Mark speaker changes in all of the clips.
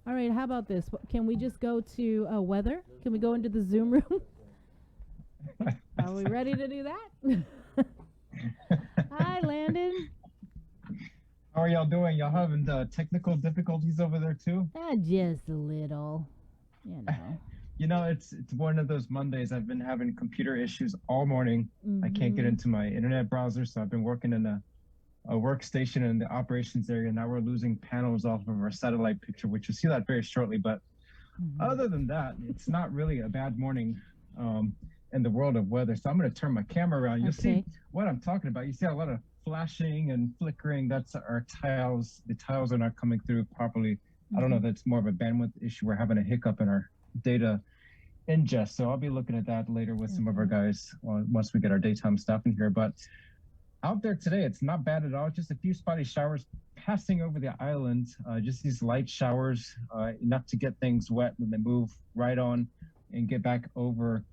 Speaker 1: All right, how about this? Can we just go to weather? Can we go into the Zoom room? Are we ready to do that? Hi, Landon.
Speaker 2: How are y'all doing? Y'all having technical difficulties over there too?
Speaker 1: Just a little, you know.
Speaker 2: It's one of those Mondays. I've been having computer issues all morning. I can't get
Speaker 1: Mm-hmm.
Speaker 2: into my internet browser, so I've been working in a workstation in the operations area. Now we're losing panels off of our satellite picture, which you'll see that very shortly. But
Speaker 1: Mm-hmm.
Speaker 2: other than that, it's not really a bad morning in the world of weather. So I'm going to turn my camera around. You'll see
Speaker 1: Okay.
Speaker 2: what I'm talking about. You see a lot of flashing and flickering. That's our tiles. The tiles are not coming through properly. I don't know
Speaker 1: Mm-hmm.
Speaker 2: if it's more of a bandwidth issue. We're having a hiccup in our data ingest. So I'll be looking at that later with some of our
Speaker 1: Okay.
Speaker 2: guys once we get our daytime stuff in here. But out there today, it's not bad at all. Just a few spotty showers passing over the island. Just these light showers, enough to get things wet when they move right on and get back over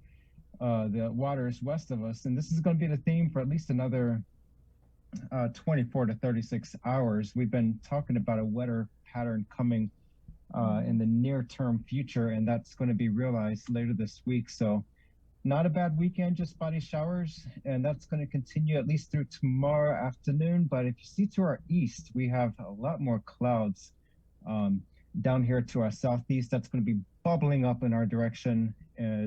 Speaker 2: the waters west of us. And this is going to be the theme for at least another 24 to 36 hours. We've been talking about a wetter pattern coming
Speaker 1: Mm-hmm.
Speaker 2: in the near term future, and that's going to be realized later this week. So not a bad weekend, just spotty showers, and that's going to continue at least through tomorrow afternoon. But if you see to our east, we have a lot more clouds um, down here to our southeast. That's going to be bubbling up in our direction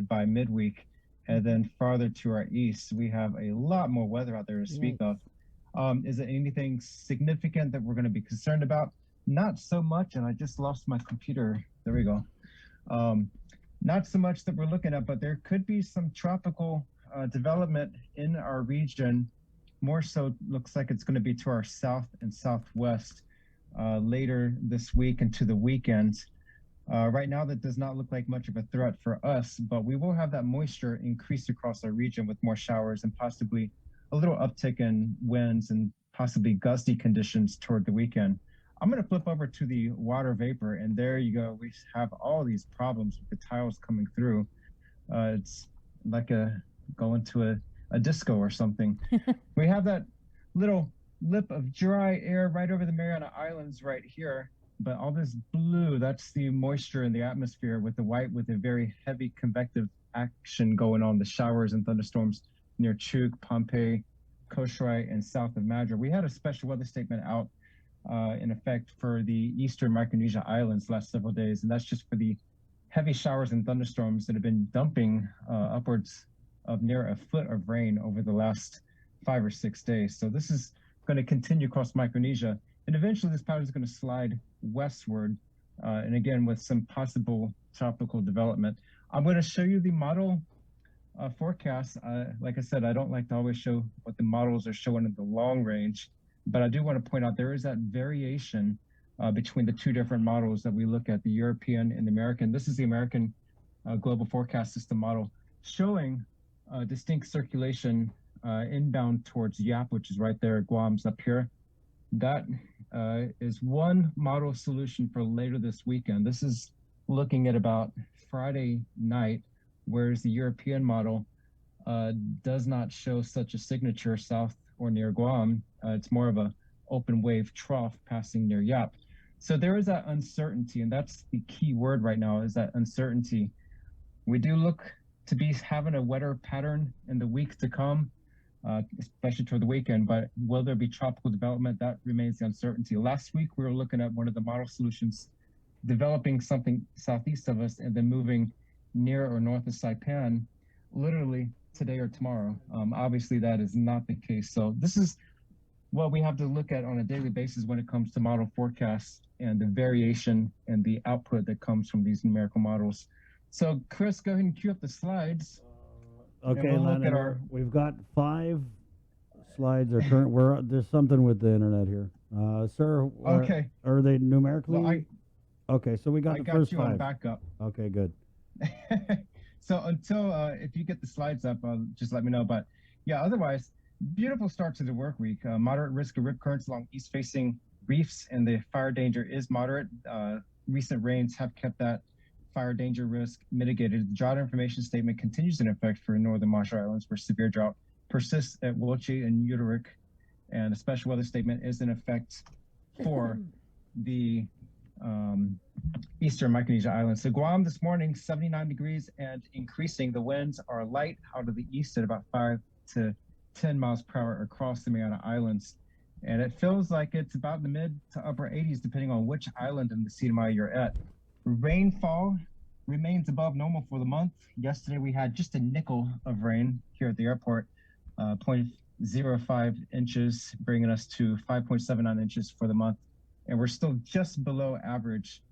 Speaker 2: by midweek. And
Speaker 1: Mm-hmm.
Speaker 2: then farther to our east, we have a lot more weather out there to speak of.
Speaker 1: Yikes.
Speaker 2: Is it anything significant that we're going to be concerned about? Not so much. And I just lost my computer. There we go. Um, Not so much that we're looking at, but there could be some tropical development in our region. More so, looks like it's going to be to our south and southwest later this week into the weekend. Right now, that does not look like much of a threat for us, but we will have that moisture increase across our region with more showers and possibly a little uptick in winds and possibly gusty conditions toward the weekend. I'm going to flip over to the water vapor, and there you go. We have all these problems with the tiles coming through. It's like going to a disco or something. We have that little lip of dry air right over the Mariana Islands right here. But all this blue, that's the moisture in the atmosphere with the white with a very heavy convective action going on, the showers and thunderstorms near Chuk, Pohnpei, Koshrai, and south of Madra. We had a special weather statement out in effect for the eastern Micronesia Islands last several days, and that's just for the heavy showers and thunderstorms that have been dumping upwards of near a foot of rain over the last 5 or 6 days. So this is going to continue across Micronesia, and eventually this pattern is going to slide westward, and again with some possible tropical development. I'm going to show you the model forecast. Like I said, I don't like to always show what the models are showing in the long range, but I do want to point out there is that variation between the two different models that we look at, the European and the American. This is the American global forecast system model showing distinct circulation inbound towards Yap, which is right there, Guam's up here. That is one model solution for later this weekend. This is looking at about Friday night, whereas the European model does not show such a signature south or near Guam. It's more of a open wave trough passing near Yap. So there is that uncertainty, and that's the key word right now is that uncertainty. We do look to be having a wetter pattern in the weeks to come, especially toward the weekend, but will there be tropical development? That remains the uncertainty. Last week, we were looking at one of the model solutions, developing something southeast of us and then moving near or north of Saipan, literally today or tomorrow. Obviously, that is not the case. So this is what we have to look at on a daily basis when it comes to model forecasts and the variation and the output that comes from these numerical models. So Chris, go ahead and cue up the slides and
Speaker 3: Okay,
Speaker 2: we'll look
Speaker 3: Landon,
Speaker 2: at our,
Speaker 3: we've got 5 slides. Are current. There's something with the internet here, sir.
Speaker 2: okay,
Speaker 3: Are they
Speaker 2: well,
Speaker 3: numerically? Okay, so we got
Speaker 2: I
Speaker 3: the
Speaker 2: got
Speaker 3: first
Speaker 2: you on
Speaker 3: 5.
Speaker 2: backup.
Speaker 3: Okay, good.
Speaker 2: So until, if you get the slides up, just let me know. But yeah, otherwise, beautiful start to the work week. Moderate risk of rip currents along east-facing reefs, and the fire danger is moderate. Recent rains have kept that fire danger risk mitigated. The drought information statement continues in effect for northern Marshall Islands, where severe drought persists at Wiltshire and Utterick, and a special weather statement is in effect for the eastern Micronesia Islands. So Guam this morning, 79 degrees and increasing. The winds are light out of the east at about 5 to 10 miles per hour across the Mariana Islands. And it feels like it's about the mid to upper 80s, depending on which island in the CMI you're at. Rainfall remains above normal for the month. Yesterday, we had just a nickel of rain here at the airport, 0.05 inches, bringing us to 5.79 inches for the month. And we're still just below average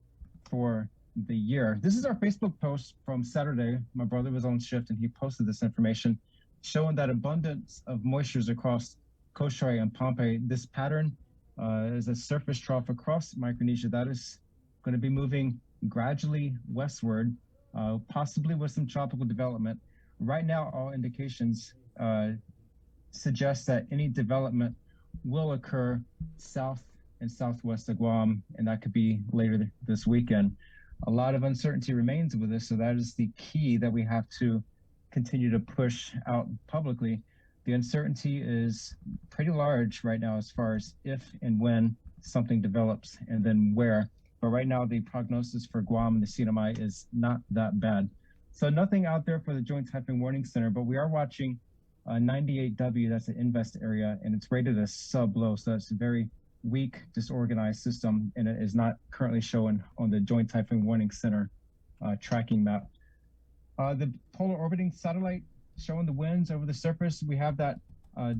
Speaker 2: for the year. This is our Facebook post from Saturday. My brother was on shift and he posted this information showing that abundance of moistures across Koshari and Pohnpei. This pattern is a surface trough across Micronesia that is going to be moving gradually westward, possibly with some tropical development. Right now, all indications suggest that any development will occur south and southwest of Guam, and that could be later this weekend. A lot of uncertainty remains with this, so that is the key that we have to continue to push out publicly. The uncertainty is pretty large right now as far as if and when something develops and then where. But right now, the prognosis for Guam and the CNMI is not that bad. So nothing out there for the Joint Typhoon Warning Center, but we are watching 98W, that's the invest area, and it's rated as sub-low. So that's a very weak, disorganized system, and it is not currently showing on the Joint Typhoon Warning Center tracking map. The polar orbiting satellite showing the winds over the surface. We have that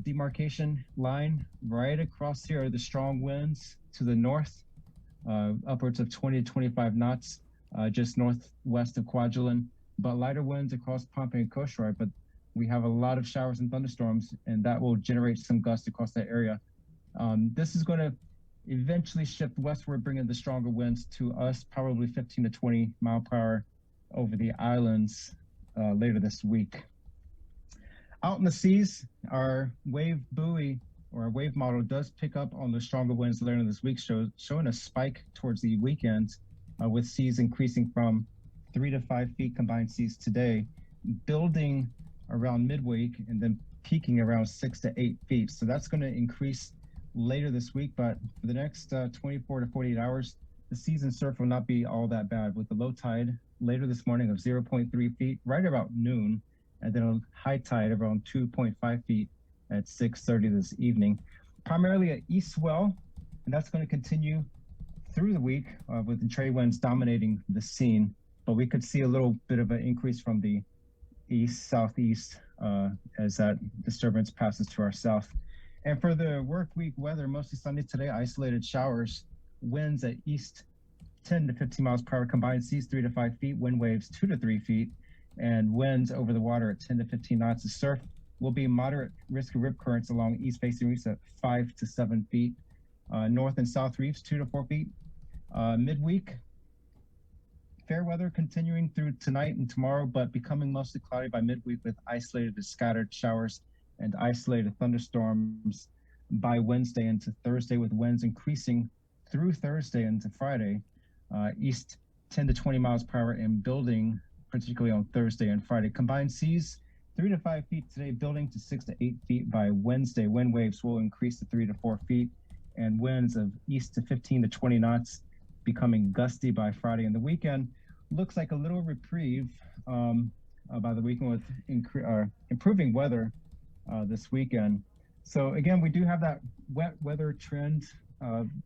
Speaker 2: demarcation line right across here, the strong winds to the north, upwards of 20 to 25 knots, just northwest of Kwajalein, but lighter winds across Pohnpei and Koshari. But we have a lot of showers and thunderstorms, and that will generate some gusts across that area. This is going to eventually shift westward, bringing the stronger winds to us, probably 15 to 20 mile per hour over the islands later this week. Out in the seas, our wave buoy or our wave model does pick up on the stronger winds later this week, showing a spike towards the weekend with seas increasing from 3 to 5 feet combined seas today, building around midweek and then peaking around 6 to 8 feet. So that's going to increase later this week, but for the next 24 to 48 hours, the seas and surf will not be all that bad, with the low tide later this morning of 0.3 feet right about noon, and then a high tide around 2.5 feet at 6:30 this evening. Primarily an east swell, and that's going to continue through the week with the trade winds dominating the scene, but we could see a little bit of an increase from the east southeast as that disturbance passes to our south. And for the work week weather, mostly sunny today, isolated showers, winds at east 10 to 15 miles per hour, combined seas 3 to 5 feet, wind waves 2 to 3 feet, and winds over the water at 10 to 15 knots. The surf will be moderate risk of rip currents along east facing reefs at 5 to 7 feet, north and south reefs 2 to 4 feet. Midweek, fair weather continuing through tonight and tomorrow, but becoming mostly cloudy by midweek with isolated to scattered showers and isolated thunderstorms by Wednesday into Thursday, with winds increasing through Thursday into Friday, east 10 to 20 miles per hour and building, particularly on Thursday and Friday. Combined seas 3 to 5 feet today, building to 6 to 8 feet by Wednesday. Wind waves will increase to 3 to 4 feet, and winds of east to 15 to 20 knots, becoming gusty by Friday. And the weekend looks like a little reprieve by the weekend with improving weather this weekend. So again, we do have that wet weather trend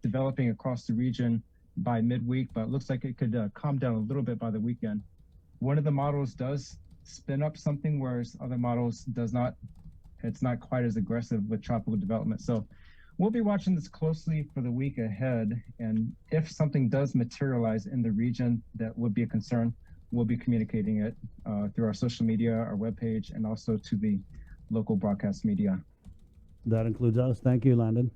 Speaker 2: developing across the region by midweek, but it looks like it could calm down a little bit by the weekend. One of the models does spin up something, whereas other models does not. It's not quite as aggressive with tropical development. So we'll be watching this closely for the week ahead. And if something does materialize in the region that would be a concern, we'll be communicating it through our social media, our webpage, and also to the local broadcast media.
Speaker 3: That includes us. Thank you, Landon.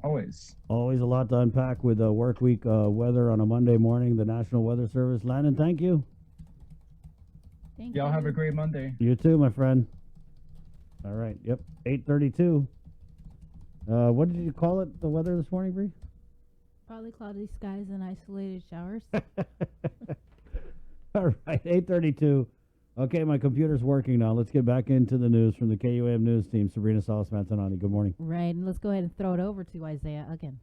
Speaker 2: Always
Speaker 3: a lot to unpack with work week weather on a Monday morning, the National Weather Service. Landon, thank you.
Speaker 1: Thank
Speaker 2: Y'all
Speaker 1: you.
Speaker 2: have a great Monday.
Speaker 3: You too, my friend. All right. Yep. 8:32. What did you call it, the weather this morning, Bree?
Speaker 1: Partly cloudy skies and isolated showers.
Speaker 3: All right. 8:32. Okay, my computer's working now. Let's get back into the news from the KUAM news team. Sabrina Salas Manzanani, good morning.
Speaker 1: Right, and let's go ahead and throw it over to Isaiah again.